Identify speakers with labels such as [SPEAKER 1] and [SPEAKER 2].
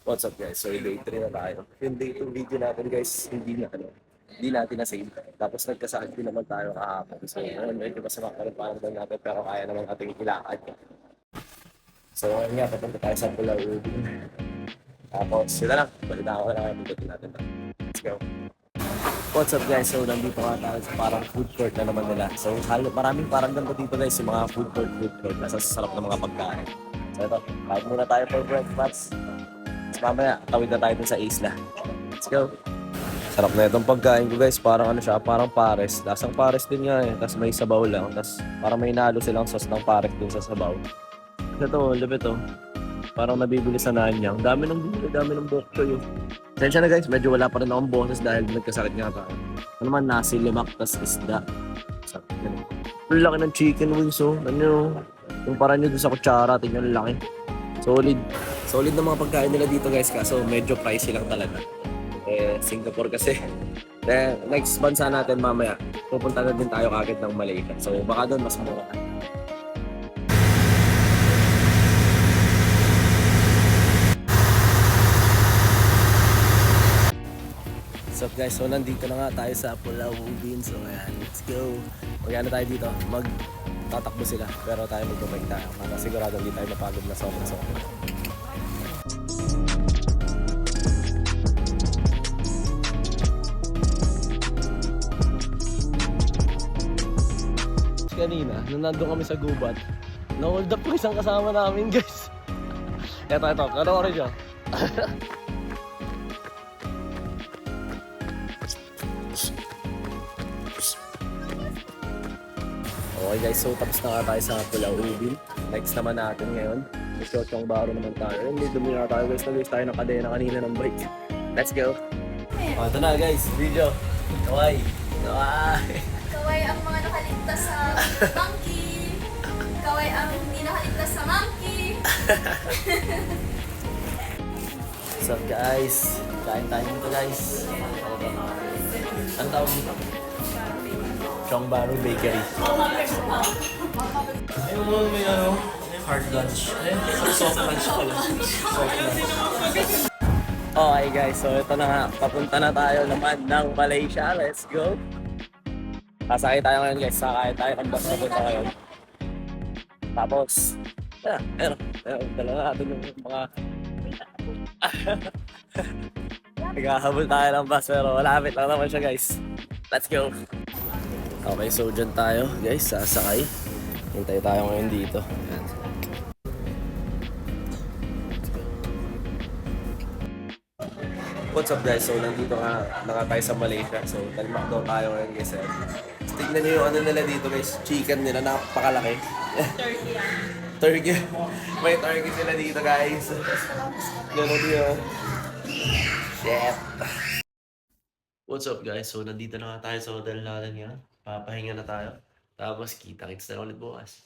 [SPEAKER 1] What's up guys? So day 3 na tayo. Yung day 2 video natin guys, hindi natin na-save. Tapos nagkasakit din naman tayo kahapon. So ngayon medyo masama pa rin parang natin pero kaya naman ating ilakad. So ngayon nga, papunta tayo sa Pulau Ubin. Tapos sila lang, balita ko na pindutin natin. Let's go. What's up guys? So nandito nga tayo sa parang food court na naman nila. So maraming parang ganito dito guys, yung mga food court. Nasa sarap ng mga pagkain. So ito, kahit muna tayo for breakfast. Tapos mamaya, tawid na tayo dun sa isla. Let's go. Sarap na itong pagkain ko guys. Parang ano siya, parang pares. Lasang pares din nga eh. Tapos may sabaw lang. Tapos parang may nalo silang sauce ng pares dun sa sabaw. Ito, lupit to. Parang nabibili sa Nanyang. Dami ng bumili, dami ng bok choy. Sensya na guys, medyo wala pa rin akong boses dahil nagkasakit nga tayo. Ano naman, nasi lemak, tas isda. Sarap yan. Ang laki ng chicken wings oh. Ano, yung parang nyo dun sa kutsara, tingnan ang laki. Solid. Solid na mga pagkain nila dito guys, kaso medyo pricey lang talaga. Singapore kasi. Next bansa natin mamaya, pupunta na din tayo kagad ng Malaysia. So baka doon mas mura. What's up guys? So nandito na nga tayo sa Pulau Ubin. So ayan, let's go. Magano tayo dito? Tatakbo sila. Pero tayo magbabike tayo. Para sigurado hindi tayo mapagod na sobra-sobra. Kanina, nung nandun kami sa gubat, na-hold up ko isang kasama namin guys. Eto, kanoorin nyo. Okay guys, so tapos na nga tayo sa Pulau Ubin. Next naman natin ngayon, Chochong Baro naman tayo. Hindi dumi na tayo guys, nag-use tayo ng kadena kanina ng bike. Let's go! Ito na guys, video. Kawai!
[SPEAKER 2] Kaway ang mga nakaligtas sa monkey. Kaway ang hindi nakaligtas sa monkey.
[SPEAKER 1] What's up guys? Kain tayo nito guys. Ang tawag dito? Chong Baro Bakery. Ayun, may hard lunch. Soft lunch pala. Soft lunch. Okay guys, so ito na nga. Papunta na tayo naman ng Malaysia. Let's go! Sasakay tayo ngayon guys. Sakay tayo ng bus na punta ngayon. Tapos, dala natin yung mga naghahabol tayo ng bus pero malapit lang naman siya guys. Let's go! Okay, so dyan tayo guys, sasakay. Hintay tayo ngayon dito. Ayan. What's up guys? So nandito na nga tayo sa Malaysia. So talmak daw tayo ngayon guys. Tignan nyo yung ano nila dito guys. Chicken nila, napakalaki. Turkey. May turkey sila dito guys. Gano'n yun. Shit. What's up guys? So nandito na nga tayo sa hotel natin ngayon. Papahinga na tayo. Tapos kita-kits na ulit bukas.